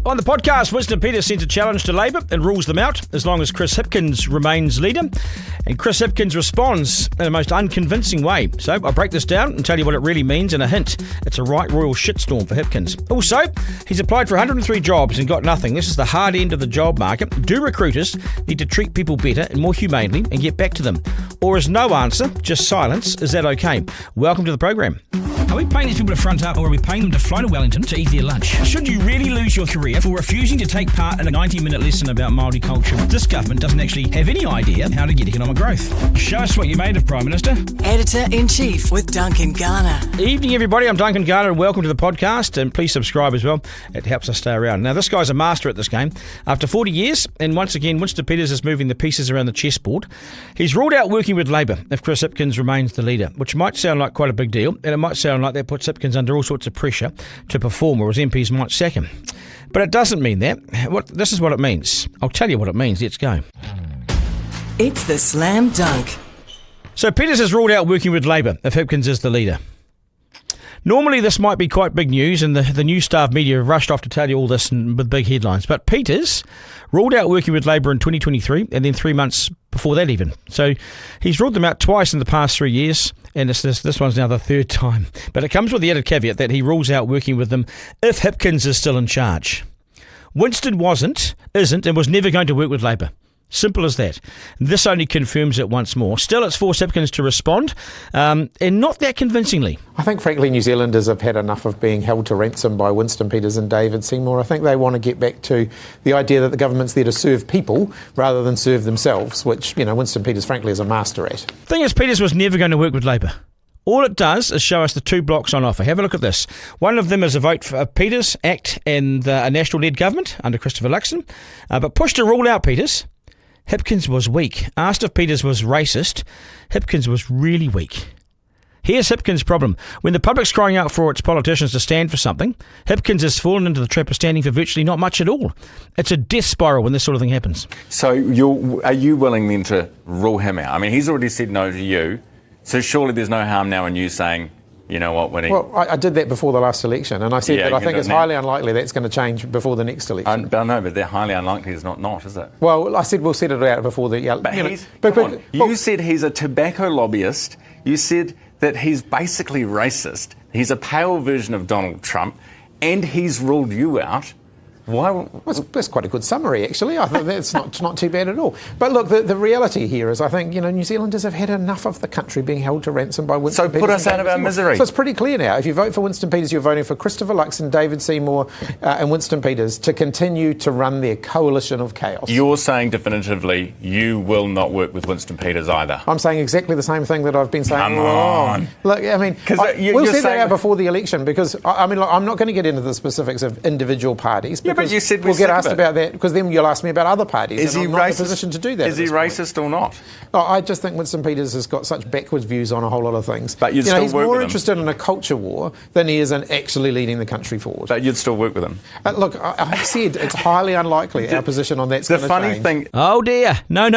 On the podcast, Winston Peters sends a challenge to Labor and rules them out as long as Chris Hipkins remains leader. And Chris Hipkins responds in a most unconvincing way. So I'll break this down and tell you what it really means in a hint. It's a right royal shitstorm for Hipkins. Also, he's applied for 103 jobs and got nothing. This is the hard end of the job market. Do recruiters need to treat people better and more humanely and get back to them? Or is no answer, just silence? Is that okay? Welcome to the program. Are we paying these people to front up, or are we paying them to fly to Wellington to eat their lunch? Should you really lose your career for refusing to take part in a 90-minute lesson about Māori culture? This government doesn't actually have any idea how to get economic growth. Show us what you made of, Prime Minister. Editor-in-Chief with Duncan Garner. Evening, everybody. I'm Duncan Garner, and welcome to the podcast. And please subscribe as well. It helps us stay around. Now, this guy's a master at this game. After 40 years, and once again, Winston Peters is moving the pieces around the chessboard. He's ruled out working with Labor if Chris Hipkins remains the leader, which might sound like quite a big deal, and it might sound like that puts Hipkins under all sorts of pressure to perform, or his MPs might sack him. But it doesn't mean that. This is what it means. I'll tell you what it means. Let's go. It's the slam dunk. So Peters has ruled out working with Labor if Hipkins is the leader. Normally this might be quite big news, and the news staff media have rushed off to tell you all this with big headlines. But Peters ruled out working with Labor in 2023 and then 3 months before that even. So he's ruled them out twice in the past 3 years, and this one's now the third time. But it comes with the added caveat that he rules out working with them if Hipkins is still in charge. Winston isn't, and was never going to work with Labor. Simple as that. This only confirms it once more. Still, it's forced Hipkins to respond, and not that convincingly. I think, frankly, New Zealanders have had enough of being held to ransom by Winston Peters and David Seymour. I think they want to get back to the idea that the government's there to serve people rather than serve themselves, which, Winston Peters, frankly, is a master at. The thing is, Peters was never going to work with Labor. All it does is show us the two blocks on offer. Have a look at this. One of them is a vote for Peters, ACT, and a national-led government under Christopher Luxon. But pushed to rule out Peters, Hipkins was weak. Asked if Peters was racist, Hipkins was really weak. Here's Hipkins' problem. When the public's crying out for its politicians to stand for something, Hipkins has fallen into the trap of standing for virtually not much at all. It's a death spiral when this sort of thing happens. So are you willing then to rule him out? I mean, he's already said no to you, so surely there's no harm now in you saying, you know what, Winnie? Well, I did that before the last election, and I said that I think it's highly unlikely that's going to change before the next election. I know, but they're highly unlikely is not, is it? Well, I said we'll set it out before the... But you said he's a tobacco lobbyist. You said that he's basically racist. He's a pale version of Donald Trump, and he's ruled you out. Why? Well, that's quite a good summary, actually. I think that's not too bad at all. But look, the reality here is I think, New Zealanders have had enough of the country being held to ransom by Winston Peters. So put us out of our misery. So it's pretty clear now. If you vote for Winston Peters, you're voting for Christopher Luxon, David Seymour and Winston Peters to continue to run their coalition of chaos. You're saying definitively you will not work with Winston Peters either. I'm saying exactly the same thing that I've been saying Come all along. on. Look, I mean, we'll set that out before the election because, I'm not going to get into the specifics of individual parties. Yeah, but you said we'll get asked about that because then you'll ask me about other parties. Is he I'm not in a position to do that. Is he racist or not? No, I just think Winston Peters has got such backwards views on a whole lot of things. But you'd still he's work more with him. interested in a culture war than he is in actually leading the country forward. But you'd still work with him. Look, I've said it's highly unlikely our position on that's going to change. The funny thing... Oh dear. No.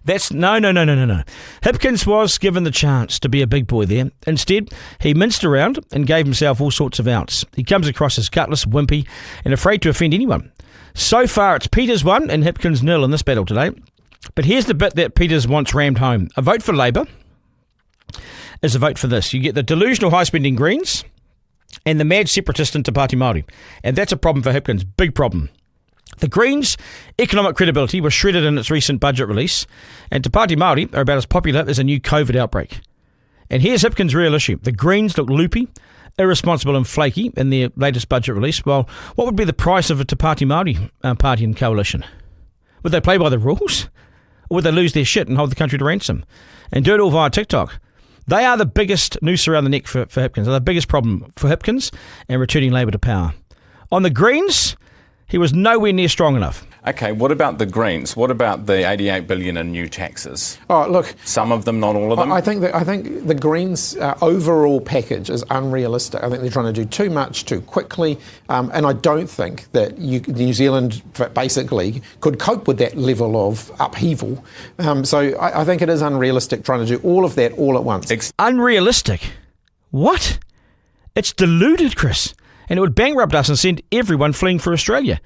That's... No. Hipkins was given the chance to be a big boy there. Instead, he minced around and gave himself all sorts of outs. He comes across as gutless, wimpy, and afraid to offend anyone. So far, it's Peters 1 and Hipkins 0 in this battle today. But here's the bit that Peters wants rammed home. A vote for Labor is a vote for this. You get the delusional high-spending Greens and the mad separatist into Te Pāti Māori. And that's a problem for Hipkins. Big problem. The Greens' economic credibility was shredded in its recent budget release, and Te Pāti Māori are about as popular as a new COVID outbreak. And here's Hipkins' real issue. The Greens look loopy, irresponsible and flaky in their latest budget release. Well, what would be the price of a Te Pāti Māori party and coalition? Would they play by the rules? Or would they lose their shit and hold the country to ransom? And do it all via TikTok? They are the biggest noose around the neck for Hipkins. They're the biggest problem for Hipkins and returning Labor to power. On the Greens, he was nowhere near strong enough. Okay, what about the Greens? What about the 88 billion in new taxes? Oh, look, some of them, not all of them. I think the Greens' overall package is unrealistic. I think they're trying to do too much too quickly, and I don't think that New Zealand basically could cope with that level of upheaval. So I think it is unrealistic trying to do all of that all at once. Unrealistic? What? It's deluded, Chris. and it would bankrupt us and send everyone fleeing for Australia.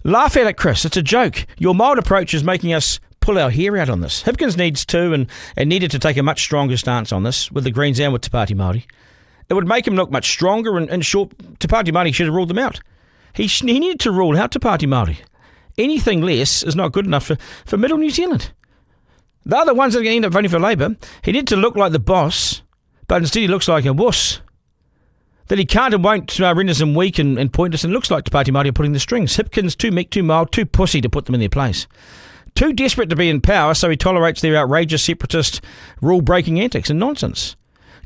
Laugh at it, Chris. It's a joke. Your mild approach is making us pull our hair out on this. Hipkins needs to and needed to take a much stronger stance on this with the Greens and with Te Pāti Māori. It would make him look much stronger, and in short, Te Pāti Māori should have ruled them out. He needed to rule out Te Pāti Māori. Anything less is not good enough for middle New Zealand. The other ones that are going to end up voting for Labour, he needed to look like the boss, but instead he looks like a wuss. That he can't and won't renders him weak and pointless, and looks like Te Pāti Māori are pulling the strings. Hipkins too meek, too mild, too pussy to put them in their place. Too desperate to be in power, so he tolerates their outrageous separatist rule-breaking antics and nonsense.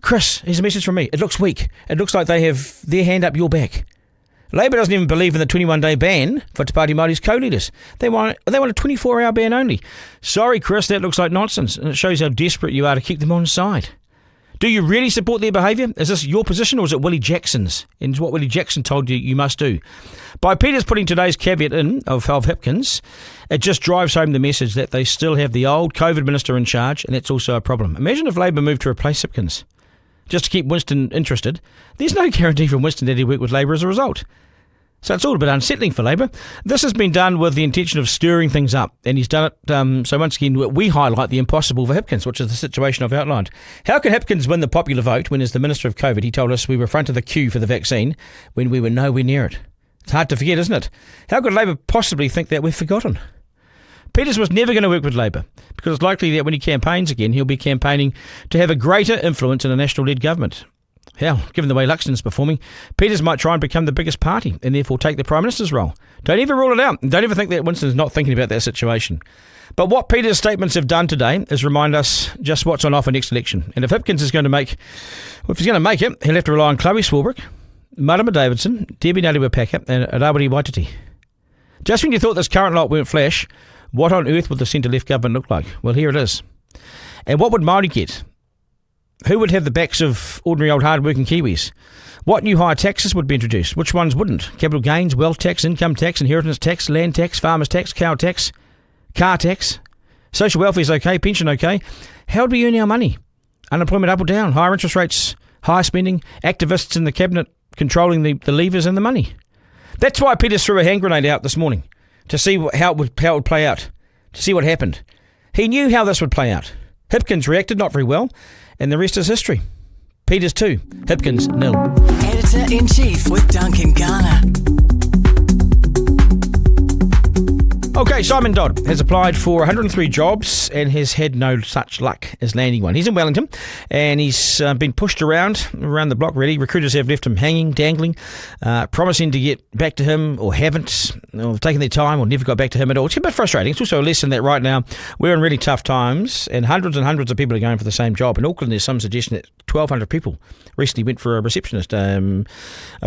Chris, here's a message from me. It looks weak. It looks like they have their hand up your back. Labour doesn't even believe in the 21-day ban for Te Pāti Māori's co-leaders. They want a 24-hour ban only. Sorry, Chris, that looks like nonsense, and it shows how desperate you are to keep them on side. Do you really support their behaviour? Is this your position, or is it Willie Jackson's? And it's what Willie Jackson told you you must do. By Peters putting today's caveat in of Hipkins, it just drives home the message that they still have the old COVID minister in charge, and that's also a problem. Imagine if Labour moved to replace Hipkins, just to keep Winston interested. There's no guarantee from Winston that he'd work with Labour as a result. So it's all a bit unsettling for Labour. This has been done with the intention of stirring things up, and he's done it. So once again, we highlight the impossible for Hipkins, which is the situation I've outlined. How can Hipkins win the popular vote when, as the Minister of COVID, he told us we were front of the queue for the vaccine when we were nowhere near it? It's hard to forget, isn't it? How could Labour possibly think that we've forgotten? Peters was never going to work with Labour, because it's likely that when he campaigns again, he'll be campaigning to have a greater influence in a national-led government. Hell, given the way Luxton's performing, Peters might try and become the biggest party and therefore take the Prime Minister's role. Don't ever rule it out. Don't ever think that Winston's not thinking about that situation. But what Peters' statements have done today is remind us just what's on offer next election. And if Hipkins is going to make, well, if he's going to make it, he'll have to rely on Chloe Swarbrick, Marama Davidson, Debbie Naliwapaka and Arawari Waititi. Just when you thought this current lot weren't flash, what on earth would the centre-left government look like? Well, here it is. And what would Māori get? Who would have the backs of ordinary old hard-working Kiwis? What new higher taxes would be introduced? Which ones wouldn't? Capital gains, wealth tax, income tax, inheritance tax, land tax, farmers tax, cow tax, car tax. Social welfare is okay, pension okay. How do we earn our money? Unemployment up or down? Higher interest rates, higher spending, activists in the cabinet controlling the levers and the money. That's why Peters threw a hand grenade out this morning, to see how it would play out, to see what happened. He knew how this would play out. Hipkins reacted not very well, and the rest is history. Peters 2, Hipkins 0. Editor-in-Chief with Duncan Garner. Okay, Simon Dodd has applied for 103 jobs and has had no such luck as landing one. He's in Wellington and he's been pushed around the block, really. Recruiters have left him hanging, dangling, promising to get back to him or haven't, or taken their time or never got back to him at all. It's a bit frustrating. It's also a lesson that right now we're in really tough times and hundreds of people are going for the same job. In Auckland, there's some suggestion that 1,200 people recently went for a receptionist, a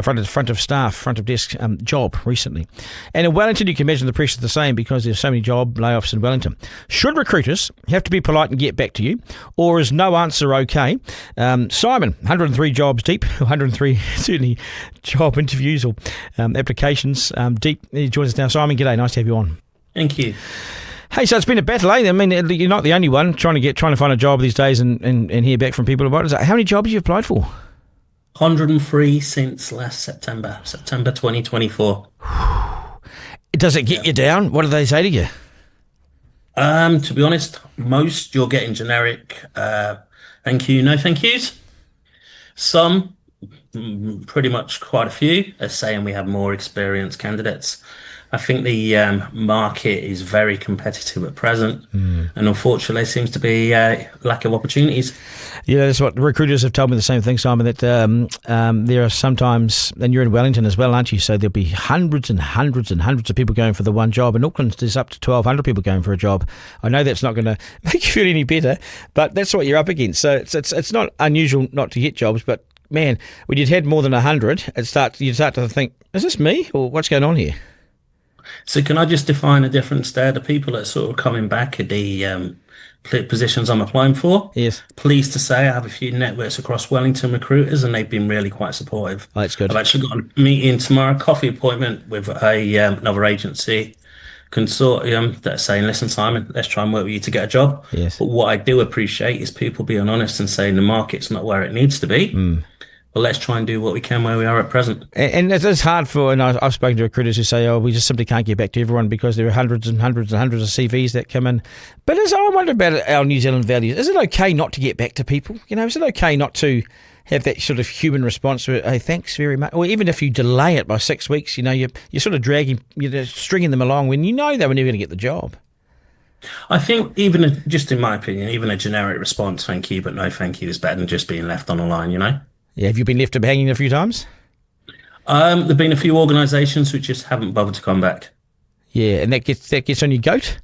front of staff, front of desk job recently. And in Wellington, you can imagine the pressure's the same because there's so many job layoffs in Wellington. Should recruiters have to be polite and get back to you, or is no answer okay? Simon, 103 jobs deep, 103 certainly job interviews or applications deep. He joins us now. Simon, g'day, nice to have you on. Thank you. Hey, so it's been a battle, eh? I mean, you're not the only one trying to find a job these days and hear back from people about it. How many jobs have you applied for? 103 since last September 2024. Does it get you down? What do they say to you? To be honest, most you're getting generic thank you, no thank yous. Some, pretty much quite a few, are saying we have more experienced candidates. I think the market is very competitive at present, and unfortunately there seems to be a lack of opportunities. Yeah, that's what recruiters have told me the same thing, Simon, that there are sometimes, and you're in Wellington as well, aren't you? So there'll be hundreds and hundreds and hundreds of people going for the one job. In Auckland, there's up to 1,200 people going for a job. I know that's not going to make you feel any better, but that's what you're up against. So it's not unusual not to get jobs, but man, when you'd had more than 100, you'd start to think, is this me or what's going on here? So can I just define a difference there? The people that are sort of coming back at the positions I'm applying for. Yes. Pleased to say I have a few networks across Wellington recruiters and they've been really quite supportive. Oh, that's good. I've actually got a meeting tomorrow, coffee appointment with another agency consortium that's saying, listen, Simon, let's try and work with you to get a job. Yes. But what I do appreciate is people being honest and saying the market's not where it needs to be. Well, let's try and do what we can where we are at present. And it is hard and I've spoken to recruiters who say, we just simply can't get back to everyone because there are hundreds and hundreds and hundreds of CVs that come in. But I wonder about our New Zealand values. Is it okay not to get back to people? Is it okay not to have that sort of human response to, hey, thanks very much? Or even if you delay it by 6 weeks, you're sort of dragging, stringing them along when you know they were never going to get the job. I think just in my opinion, even a generic response, thank you, but no thank you, is better than just being left on the line, Yeah, have you been left hanging a few times? There've been a few organisations which just haven't bothered to come back. Yeah, and that gets on your goat?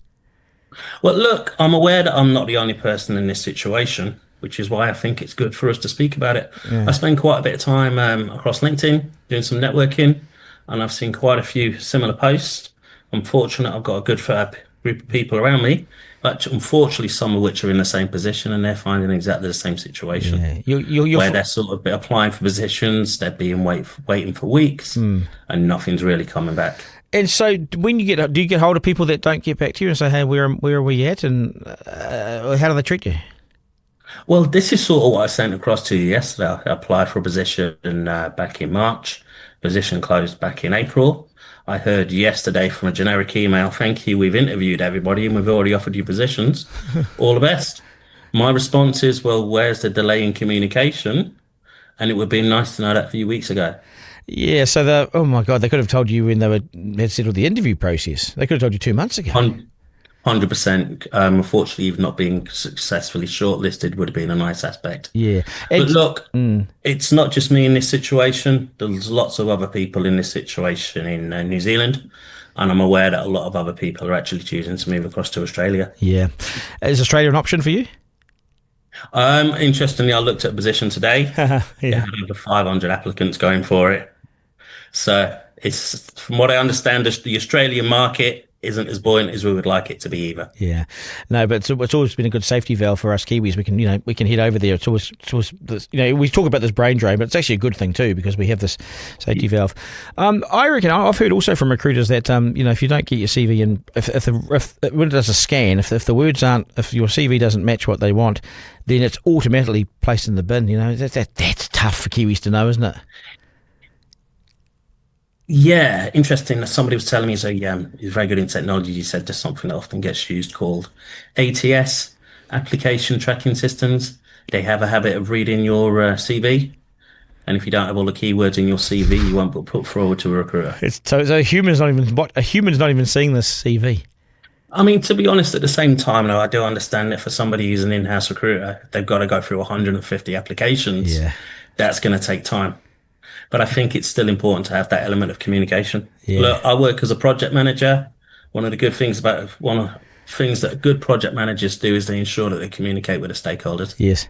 Well, look, I'm aware that I'm not the only person in this situation, which is why I think it's good for us to speak about it. Yeah. I spend quite a bit of time across LinkedIn doing some networking, and I've seen quite a few similar posts. I'm fortunate I've got a good group of people around me, but unfortunately some of which are in the same position and they're finding exactly the same situation. Yeah. Where they're sort of applying for positions, they're being waiting for weeks, and nothing's really coming back. And so when do you get hold of people that don't get back to you and say, hey, where are we at, and how do they treat you? Well, this is sort of what I sent across to you yesterday. I applied for a position back in March. Position closed back in April. I heard yesterday from a generic email, thank you, we've interviewed everybody and we've already offered you positions. All the best. My response is, well, where's the delay in communication? And it would be nice to know that a few weeks ago. Yeah, so oh my God, they could have told you when they had settled the interview process. They could have told you 2 months ago. 100%. Unfortunately, even not being successfully shortlisted would have been a nice aspect. Yeah. But look, it's not just me in this situation. There's lots of other people in this situation in New Zealand. And I'm aware that a lot of other people are actually choosing to move across to Australia. Yeah. Is Australia an option for you? Interestingly, I looked at a position today. Yeah. It had over 500 applicants going for it. So it's, from what I understand, the Australian market isn't as buoyant as we would like it to be either. Yeah, no, but it's always been a good safety valve for us Kiwis. We can head over there. It's always we talk about this brain drain, but it's actually a good thing too because we have this safety valve. I reckon I've heard also from recruiters that if you don't get your CV in, when it does a scan, if the words aren't, if your CV doesn't match what they want, then it's automatically placed in the bin. That's tough for Kiwis to know, isn't it? Yeah, interesting. Somebody was telling me, so he's very good in technology. He said there's something that often gets used called ATS, application tracking systems. They have a habit of reading your CV. And if you don't have all the keywords in your CV, you won't be put forward to a recruiter. So a human's not even seeing this CV. I mean, to be honest, at the same time, though, I do understand that for somebody who's an in-house recruiter, they've got to go through 150 applications. Yeah. That's going to take time. But I think it's still important to have that element of communication. Yeah. Look, I work as a project manager. One of the things that good project managers do is they ensure that they communicate with the stakeholders. Yes.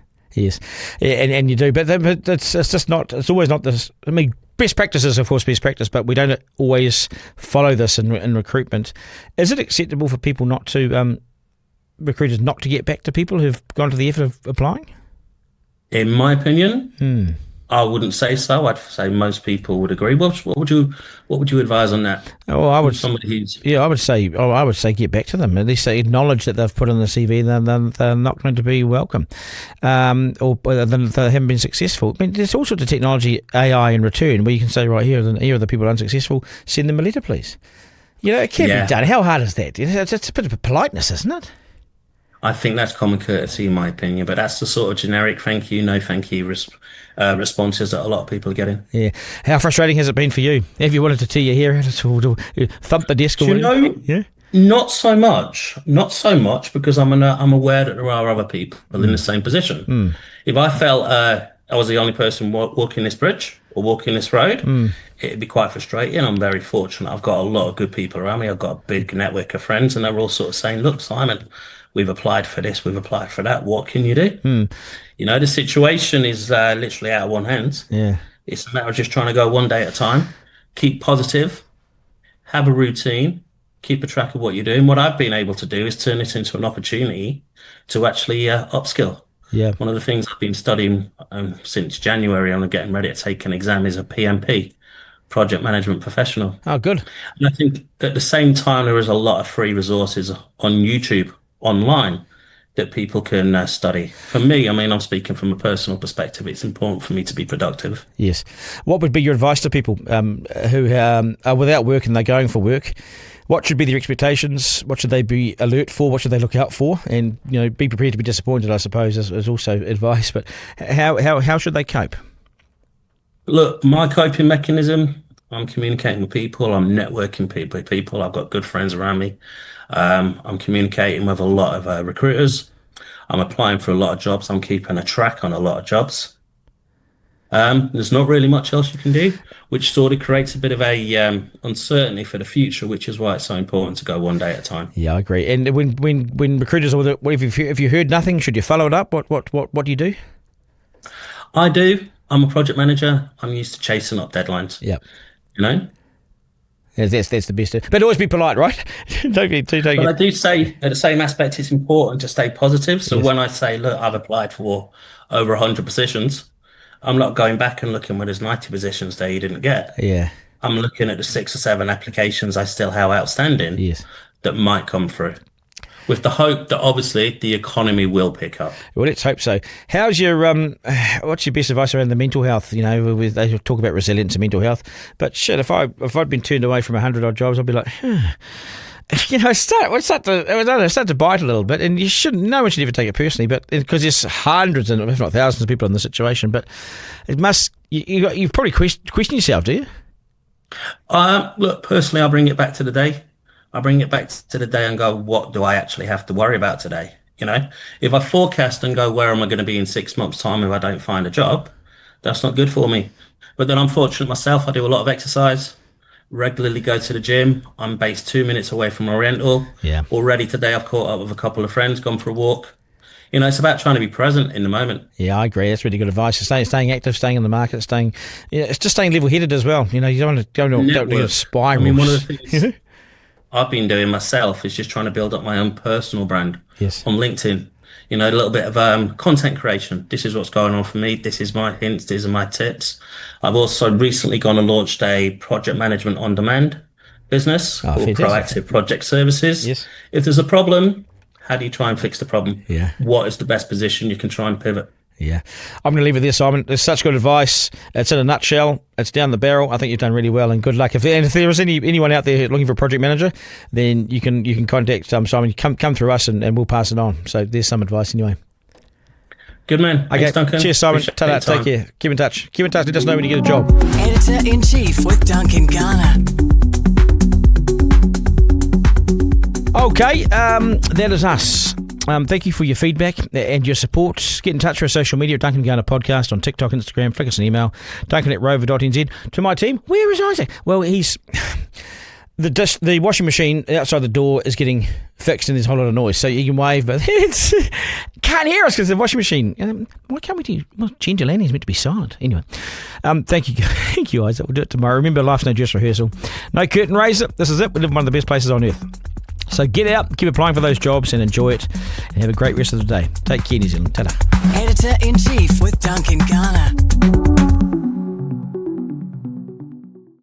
Yeah, and you do. But it's just not, it's always not this. I mean, best practice is, of course, best practice, but we don't always follow this in recruitment. Is it acceptable for people not to, recruiters not to get back to people who've gone to the effort of applying? In my opinion, I wouldn't say so. I'd say most people would agree. What would you advise on that? Oh, I would say get back to them. At least they acknowledge that they've put in the CV. They're not going to be welcome, or they haven't been successful. I mean, there's all sorts of technology, AI in return, where you can say, right, here are the people unsuccessful. Send them a letter, please. It can be done. How hard is that? It's a bit of politeness, isn't it? I think that's common courtesy, in my opinion, but that's the sort of generic thank you, no thank you responses that a lot of people are getting. Yeah. How frustrating has it been for you? Have you wanted to tear your hair out or thump the desk? Yeah. Not so much, because I'm aware that there are other people in the same position. If I felt I was the only person walking this bridge or walking this road, it'd be quite frustrating. I'm very fortunate. I've got a lot of good people around me. I've got a big network of friends, and they're all sort of saying, look, Simon, we've applied for this, we've applied for that. What can you do? The situation is literally out of one hand. Yeah. It's a matter of just trying to go one day at a time, keep positive, have a routine, keep a track of what you're doing. What I've been able to do is turn it into an opportunity to actually upskill. Yeah. One of the things I've been studying since January, I'm getting ready to take an exam, is a PMP, Project Management Professional. Oh, good. And I think at the same time, there is a lot of free resources on YouTube, online, that people can study. For me, I mean, I'm speaking from a personal perspective. It's important for me to be productive. Yes. What would be your advice to people who are without work and they're going for work? What should be their expectations? What should they be alert for? What should they look out for? And, be prepared to be disappointed, I suppose, is also advice. But how should they cope? Look, my coping mechanism, I'm communicating with people. I'm networking with people. I've got good friends around me. I'm communicating with a lot of recruiters. I'm applying for a lot of jobs. I'm keeping a track on a lot of jobs. There's not really much else you can do, which sort of creates a bit of a uncertainty for the future, which is why it's so important to go one day at a time. Yeah, I agree. And when recruiters, or if you heard nothing, should you follow it up? What do you do? I do. I'm a project manager. I'm used to chasing up deadlines. Yeah. Yeah, that's the best. But always be polite, right? Don't be too But I do say, at the same aspect, it's important to stay positive. So when I say, look, I've applied for over 100 positions, I'm not going back and looking where there's 90 positions there you didn't get. Yeah. I'm looking at the 6 or 7 applications I still have outstanding that might come through, with the hope that obviously the economy will pick up. Well, let's hope so. How's your what's your best advice around the mental health? They talk about resilience and mental health, but shit, if I'd been turned away from 100 odd jobs, I'd be like, start to bite a little bit, and no one should ever take it personally, but because there's hundreds and if not thousands of people in the situation, but it must you probably question yourself, do you? Look, personally, I bring it back to the day. I bring it back to the day and go, what do I actually have to worry about today? If I forecast and go, where am I going to be in 6 months' time if I don't find a job? That's not good for me. But then I'm fortunate myself. I do a lot of exercise, regularly go to the gym. I'm based 2 minutes away from Oriental. Yeah. Already today, I've caught up with a couple of friends, gone for a walk. It's about trying to be present in the moment. Yeah, I agree. That's really good advice. Staying active, staying in the market, it's just staying level-headed as well. You don't want to go to a spiral. I mean, one of the things I've been doing myself is just trying to build up my own personal brand on LinkedIn. A little bit of content creation. This is what's going on for me. This is my hints. These are my tips. I've also recently gone and launched a project management on demand business called Proactive Project Services. Yes. If there's a problem, how do you try and fix the problem? Yeah. What is the best position you can try and pivot? Yeah. I'm going to leave it there, Simon. It's such good advice. It's in a nutshell. It's down the barrel. I think you've done really well, and good luck. If there is anyone out there looking for a project manager, then you can contact Simon. Come through us, and we'll pass it on. So there's some advice anyway. Good man. Okay. Thanks, Duncan. Cheers, Simon. Ta-da. Take care. Keep in touch. Let us know when you get a job. Editor-in-Chief with Duncan Garner. Okay, that is us. Thank you for your feedback and your support. Get in touch with our social media, Duncan Garner Podcast on TikTok, Instagram. Flick us an email, duncan@rover.nz. To my team, where is Isaac? Well, he's the washing machine outside the door is getting fixed and there's a whole lot of noise, so you can wave, but can't hear us because the washing machine. Why can't we change the landing? It's meant to be silent. Anyway, thank you, Isaac. We'll do it tomorrow. Remember, life's no dress rehearsal. No curtain raiser. This is it. We live in one of the best places on earth. So get out, keep applying for those jobs and enjoy it. And have a great rest of the day. Take care, New Zealand. Ta-da. Editor-in-Chief with Duncan Garner.